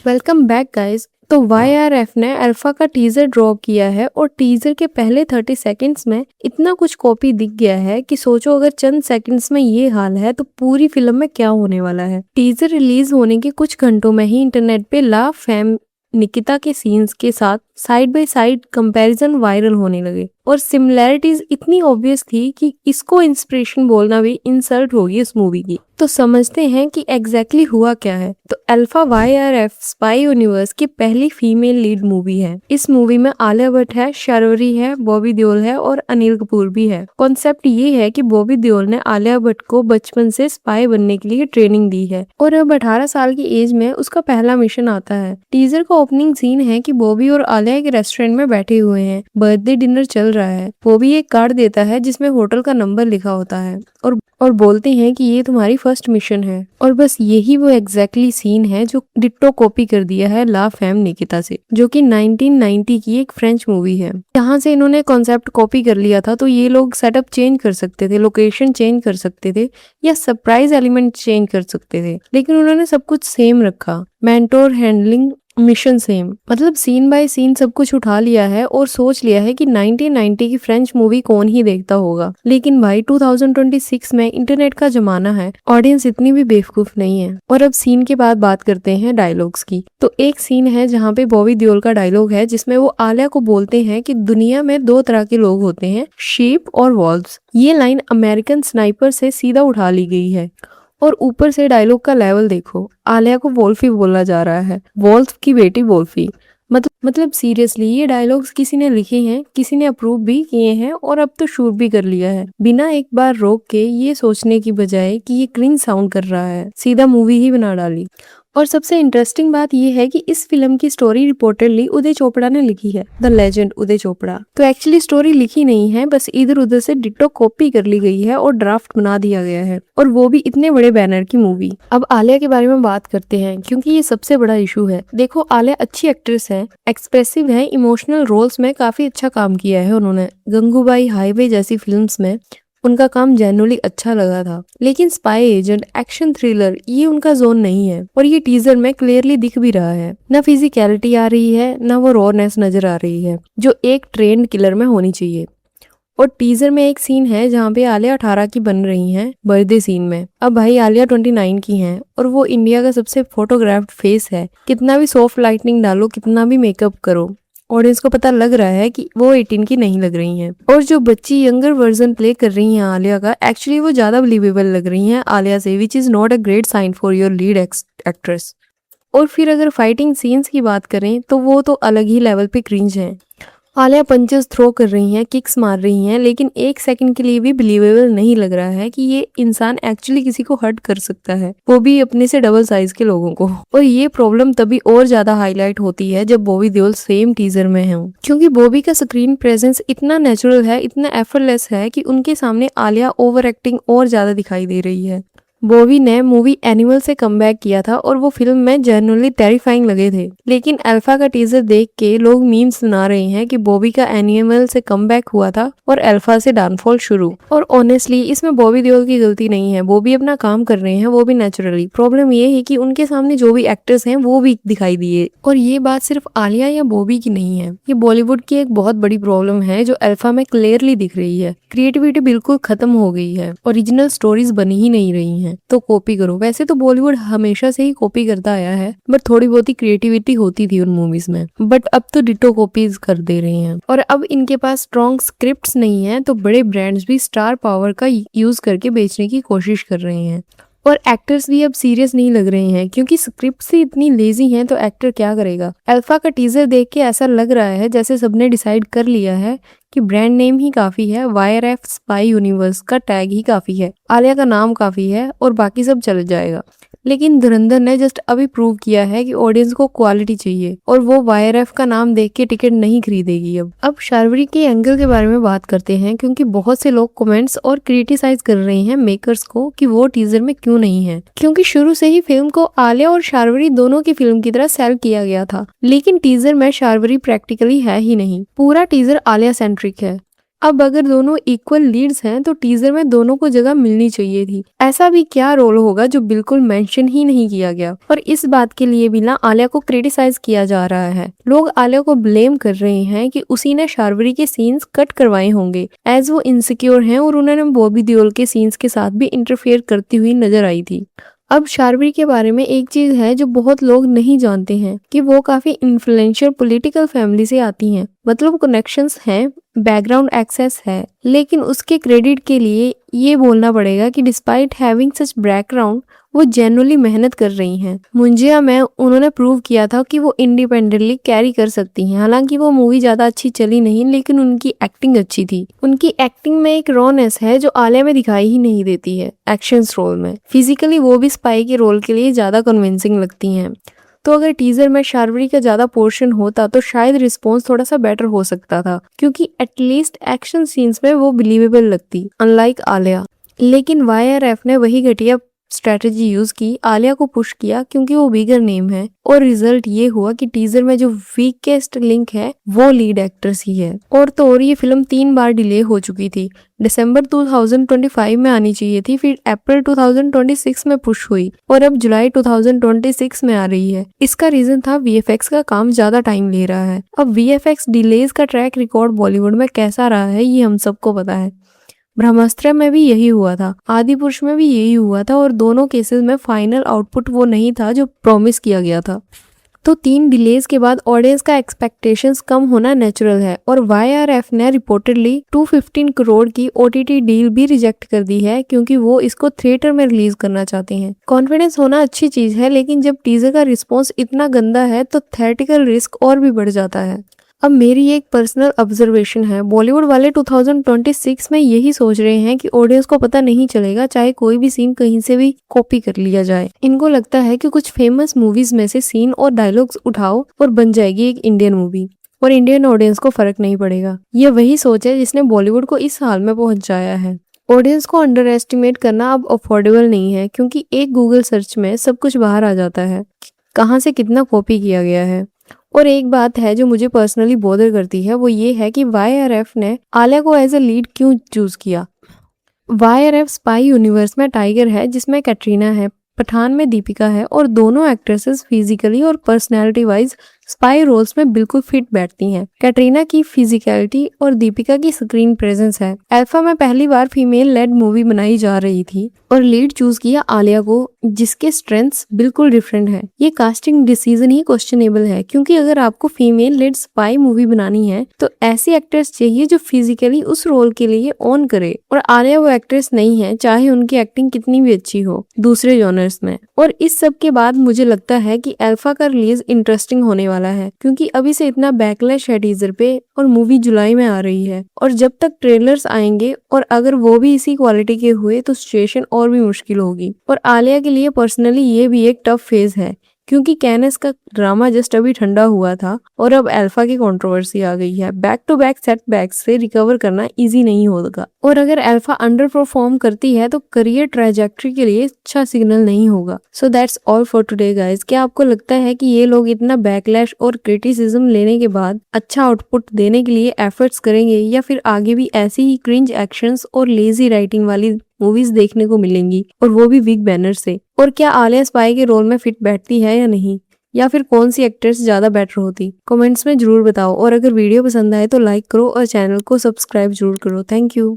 Welcome back guys. तो YRF ने alpha का टीजर ड्रॉप किया है और टीजर के पहले 30 सेकंड्स में इतना कुछ कॉपी दिख गया है कि सोचो अगर चंद सेकंड्स में ये हाल है तो पूरी फिल्म में क्या होने वाला है। टीजर रिलीज होने के कुछ घंटों में ही इंटरनेट पे ला फेम निकिता के सीन्स के साथ side by side comparison viral होने लगे और सिमिलैरिटीज इतनी ऑब्वियस थी कि इसको इंस्पिरेशन बोलना भी इंसल्ट होगी इस मूवी की। तो समझते हैं कि एग्जैक्टली हुआ क्या है। तो अल्फा YRF स्पाई यूनिवर्स की पहली फीमेल लीड मूवी है। इस मूवी में आलिया भट्ट है, शार्वरी है, बॉबी देओल है और अनिल कपूर भी है। कॉन्सेप्ट ये है कि बॉबी देओल ने आलिया भट्ट को बचपन से स्पाई बनने के लिए ट्रेनिंग दी है और अब 18 साल की एज में उसका पहला मिशन आता है। टीजर का ओपनिंग सीन है कि बॉबी और आलिया एक रेस्टोरेंट में बैठे हुए हैं, बर्थडे डिनर चल रहा है। बॉबी एक कार्ड देता है जिसमें होटल का नंबर लिखा होता है और बोलते हैं कि ये तुम्हारी फर्स्ट मिशन है। और बस यही वो एग्जैक्टली सीन है जो डिट्टो कॉपी कर दिया है ला फेम निकिता से, जो कि 1990 की एक फ्रेंच मूवी है। यहाँ से इन्होंने कॉन्सेप्ट कॉपी कर लिया था तो ये लोग सेटअप चेंज कर सकते थे, लोकेशन चेंज कर सकते थे या सरप्राइज एलिमेंट चेंज कर सकते थे, लेकिन उन्होंने सब कुछ सेम रखा। मेंटोर हैंडलिंग मिशन सेम, मतलब सीन बाय सीन सब कुछ उठा लिया है और सोच लिया है कि 1990 की फ्रेंच मूवी कौन ही देखता होगा। लेकिन भाई 2026 में इंटरनेट का जमाना है, ऑडियंस इतनी भी बेवकूफ नहीं है। और अब सीन के बाद बात करते हैं डायलॉग्स की। तो एक सीन है जहाँ पे बॉबी देओल का डायलॉग है जिसमें वो आलिया को बोलते हैं कि दुनिया में दो तरह के लोग होते हैं, शीप और वॉल्व्स। ये लाइन अमेरिकन स्नाइपर से सीधा उठा ली गई है। और ऊपर से डायलॉग का लेवल देखो, आलिया को वोल्फी बोला जा रहा है, वोल्फ की बेटी वोल्फी। मतलब सीरियसली ये डायलॉग्स किसी ने लिखे हैं, किसी ने अप्रूव भी किए हैं और अब तो शूट भी कर लिया है, बिना एक बार रोक के ये सोचने की बजाय कि ये क्रिंज साउंड कर रहा है, सीधा मूवी ही बना डाली। और सबसे इंटरेस्टिंग बात यह है कि इस फिल्म की स्टोरी रिपोर्टेडली उदय चोपड़ा ने लिखी है, द लेजेंड उदय चोपड़ा। तो एक्चुअली स्टोरी लिखी नहीं है, बस इधर उधर से डिट्टो कॉपी कर ली गई है और ड्राफ्ट बना दिया गया है, और वो भी इतने बड़े बैनर की मूवी। अब आलिया के बारे में बात करते हैं क्योंकि ये सबसे बड़ा इशू है। देखो, आलिया अच्छी एक्ट्रेस है, एक्सप्रेसिव है, इमोशनल रोल्स में काफी अच्छा काम किया है उन्होंने। गंगूबाई, हाईवे जैसी फिल्म्स में उनका काम जेन्युइनली अच्छा लगा था, लेकिन स्पाई एजेंट, एक्शन थ्रिलर ये उनका जोन नहीं है। और ये टीजर में क्लियरली दिख भी रहा है, ना फिजिकलिटी आ रही है ना वो रॉनेस नजर आ रही है जो एक ट्रेंड किलर में होनी चाहिए। और टीजर में एक सीन है जहाँ पे आलिया 18 की बन रही हैं बर्थडे सीन में। अब भाई आलिया 29 की हैं और वो इंडिया का सबसे फोटोग्राफ्ड फेस है। कितना भी सॉफ्ट लाइटनिंग डालो, कितना भी मेकअप करो, ऑडियंस को पता लग रहा है कि वो 18 की नहीं लग रही हैं। और जो बच्ची यंगर वर्जन प्ले कर रही हैं आलिया का, एक्चुअली वो ज्यादा बिलीवेबल लग रही हैं आलिया से, which is not a great sign for your lead actress. और फिर अगर फाइटिंग सीन्स की बात करें तो वो तो अलग ही लेवल पे क्रिंज हैं। आलिया पंचेस थ्रो कर रही हैं, किक्स मार रही हैं, लेकिन एक सेकंड के लिए भी बिलीवेबल नहीं लग रहा है कि ये इंसान एक्चुअली किसी को हर्ट कर सकता है, वो भी अपने से डबल साइज के लोगों को। और ये प्रॉब्लम तभी और ज्यादा हाईलाइट होती है जब बॉबी देओल सेम टीजर में है, क्योंकि बॉबी का स्क्रीन प्रेजेंस इतना नेचुरल है, इतना एफर्टलेस है कि उनके सामने आलिया ओवर एक्टिंग और ज्यादा दिखाई दे रही है। बॉबी ने मूवी एनिमल से कमबैक किया था और वो फिल्म में जेन्युइनली टेरिफाइंग लगे थे, लेकिन अल्फा का टीजर देख के लोग मीम्स सुना रहे हैं कि बॉबी का एनिमल से कमबैक हुआ था और अल्फा से डाउनफॉल शुरू। और ऑनेस्टली इसमें बॉबी देओल की गलती नहीं है, बॉबी अपना काम कर रहे हैं, वो भी नेचुरली। प्रॉब्लम ये है कि उनके सामने जो भी एक्टर्स हैं वो भी दिखाई दिए। और ये बात सिर्फ आलिया या बॉबी की नहीं है, ये बॉलीवुड की एक बहुत बड़ी प्रॉब्लम है जो अल्फा में क्लियरली दिख रही है। क्रिएटिविटी बिल्कुल खत्म हो गई है, ओरिजिनल स्टोरीज बन ही नहीं रही हैं, तो कॉपी करो। वैसे तो बॉलीवुड हमेशा से ही कॉपी करता आया है, बट थोड़ी बहुत ही क्रिएटिविटी होती थी उन मूवीज में, बट अब तो डिटो कॉपीज कर दे रहे हैं। और अब इनके पास स्ट्रॉन्ग स्क्रिप्ट्स नहीं है, तो बड़े ब्रांड्स भी स्टार पावर का यूज करके बेचने की कोशिश कर रहे हैं। और एक्टर्स भी अब सीरियस नहीं लग रहे हैं, क्योंकि स्क्रिप्ट ही इतनी लेजी हैं तो एक्टर क्या करेगा। अल्फा का टीजर देख के ऐसा लग रहा है जैसे सबने डिसाइड कर लिया है कि ब्रांड नेम ही काफी है, YRF स्पाई यूनिवर्स का टैग ही काफी है, आलिया का नाम काफी है और बाकी सब चल जाएगा। लेकिन धुरंधर ने जस्ट अभी प्रूव किया है कि ऑडियंस को क्वालिटी चाहिए और वो YRF का नाम देख के टिकट नहीं खरीदेगी। अब शार्वरी के एंगल के बारे में बात करते हैं, क्योंकि बहुत से लोग कमेंट्स और क्रिटिसाइज कर रहे हैं मेकर्स को कि वो टीजर में क्यों नहीं है, क्योंकि शुरू से ही फिल्म को आलिया और शार्वरी दोनों की फिल्म की तरह सेल किया गया था। लेकिन टीजर में शार्वरी प्रैक्टिकली है ही नहीं, पूरा टीजर आलिया सेंट्रिक है। अब अगर दोनों इक्वल लीड्स हैं तो टीजर में दोनों को जगह मिलनी चाहिए थी। ऐसा भी क्या रोल होगा जो बिल्कुल मेंशन ही नहीं किया गया। और इस बात के लिए भी ना आलिया को क्रिटिसाइज किया जा रहा है। लोग आलिया को ब्लेम कर रहे हैं कि उसी ने शार्वरी के सीन्स कट करवाए होंगे, एज वो इनसिक्योर हैं और उन्होंने बॉबी देओल के सीन्स के साथ भी इंटरफेयर करती हुई नजर आई थी। अब शार्वरी के बारे में एक चीज है जो बहुत लोग नहीं जानते हैं कि वो काफी इन्फ्लुएंशियल पॉलिटिकल फैमिली से आती हैं। मतलब कनेक्शंस हैं, बैकग्राउंड एक्सेस है, लेकिन उसके क्रेडिट के लिए ये बोलना पड़ेगा कि डिस्पाइट हैविंग सच बैकग्राउंड वो जेन्युइनली मेहनत कर रही हैं। मुंजिया में उन्होंने प्रूव किया था कि वो इंडिपेंडेंटली कैरी कर सकती हैं। हालांकि वो मूवी ज्यादा अच्छी चली नहीं, लेकिन उनकी एक्टिंग अच्छी थी। उनकी एक्टिंग में एक रॉनेस है जो आलिया में दिखाई ही नहीं देती है एक्शंस रोल में। फिजिकली वो भी स्पाई के रोल के लिए ज्यादा कन्विंसिंग लगती हैं। तो अगर टीजर में शार्वरी का ज्यादा पोर्शन होता तो शायद रिस्पॉन्स थोड़ा सा बेटर हो सकता था, क्योंकि एटलीस्ट एक्शन सीन्स में वो बिलीवेबल लगती, अनलाइक आलिया। लेकिन YRF ने वही घटिया स्ट्रेटेजी यूज की, आलिया को पुश किया क्योंकि वो बिगर नेम है, और रिजल्ट ये हुआ कि टीजर में जो वीकेस्ट लिंक है वो लीड एक्ट्रेस ही है। और ये फिल्म 3 बार डिले हो चुकी थी। दिसंबर 2025 में आनी चाहिए थी, फिर अप्रैल 2026 में पुश हुई और अब जुलाई 2026 में आ रही है। इसका रीजन था VFX का काम ज्यादा टाइम ले रहा है। अब VFX डिलेज का ट्रैक रिकॉर्ड बॉलीवुड में कैसा रहा है ये हम सबको पता है। ब्रह्मास्त्र में भी यही हुआ था, आदि पुरुष में भी यही हुआ था, और दोनों केसेस में फाइनल आउटपुट वो नहीं था जो प्रॉमिस किया गया था। तो 3 डिलेज के बाद ऑडियंस का एक्सपेक्टेशंस कम होना नेचुरल है, और YRF ने रिपोर्टेडली 215 करोड़ की OTT डील भी रिजेक्ट कर दी है, क्योंकि वो इसको थिएटर में रिलीज करना चाहते हैं। कॉन्फिडेंस होना अच्छी चीज है, लेकिन जब टीजर का रिस्पॉन्स इतना गंदा है तो थिएट्रिकल रिस्क और भी बढ़ जाता है। अब मेरी एक पर्सनल ऑब्जर्वेशन है, बॉलीवुड वाले 2026 में यही सोच रहे हैं कि ऑडियंस को पता नहीं चलेगा चाहे कोई भी सीन कहीं से भी कॉपी कर लिया जाए। इनको लगता है कि कुछ फेमस मूवीज में से सीन और डायलॉग्स उठाओ और बन जाएगी एक इंडियन मूवी, और इंडियन ऑडियंस को फर्क नहीं पड़ेगा। ये वही सोच है जिसने बॉलीवुड को इस हाल में पहुंचाया है। ऑडियंस को अंडर एस्टिमेट करना अब अफोर्डेबल नहीं है, क्योंकि एक गूगल सर्च में सब कुछ बाहर आ जाता है, कहाँ से कितना कॉपी किया गया है। और एक बात है जो मुझे पर्सनली बॉदर करती है, वो ये है कि YRF ने आलिया को एज ए लीड क्यों चूज किया। YRF स्पाई यूनिवर्स में टाइगर है, जिसमें कैटरीना है, पठान में दीपिका है, और दोनों एक्ट्रेसेस फिजिकली और पर्सनैलिटी वाइज स्पाई रोल्स में बिल्कुल फिट बैठती हैं। कैटरीना की फिजिकलिटी और दीपिका की स्क्रीन प्रेजेंस है। अल्फा में पहली बार फीमेल लेड मूवी बनाई जा रही थी और लीड चूज किया आलिया को, जिसके स्ट्रेंथ्स बिल्कुल डिफरेंट है। ये कास्टिंग डिसीजन ही क्वेश्चनेबल है, क्योंकि अगर आपको फीमेल लेड स्पाई मूवी बनानी है तो ऐसी एक्ट्रेस चाहिए जो फिजिकली उस रोल के लिए ऑन करे, और आलिया वो एक्ट्रेस नहीं है, चाहे उनकी एक्टिंग कितनी भी अच्छी हो दूसरे जॉनर्स में। और इस सब के बाद मुझे लगता है कि अल्फा का रिलीज इंटरेस्टिंग होने वाला है, क्योंकि अभी से इतना बैकलैश है टीजर पे, और मूवी जुलाई में आ रही है। और जब तक ट्रेलर्स आएंगे और अगर वो भी इसी क्वालिटी के हुए तो सिचुएशन और भी मुश्किल होगी। और आलिया के लिए पर्सनली ये भी एक टफ फेज है, क्योंकि कैनेस का ड्रामा जस्ट अभी ठंडा हुआ था और अब अल्फा की कंट्रोवर्सी आ गई है। बैक टू बैक सेटबैक्स से रिकवर करना इजी नहीं होगा, और अगर अल्फा अंडर परफॉर्म करती है तो करियर ट्रैजेक्टरी के लिए अच्छा सिग्नल नहीं होगा। So that's all for today guys. क्या आपको लगता है कि ये लोग इतना बैकलैश और क्रिटिसिज्म लेने के बाद अच्छा आउटपुट देने के लिए एफर्ट्स करेंगे, या फिर आगे भी ऐसी ही क्रिंज एक्शंस और लेजी राइटिंग वाली मूवीज देखने को मिलेंगी, और वो भी बिग बैनर से? और क्या आलिया स्पाई के रोल में फिट बैठती है या नहीं, या फिर कौन सी एक्ट्रेस ज्यादा बेटर होती? कमेंट्स में जरूर बताओ, और अगर वीडियो पसंद आए तो लाइक करो और चैनल को सब्सक्राइब जरूर करो। Thank you.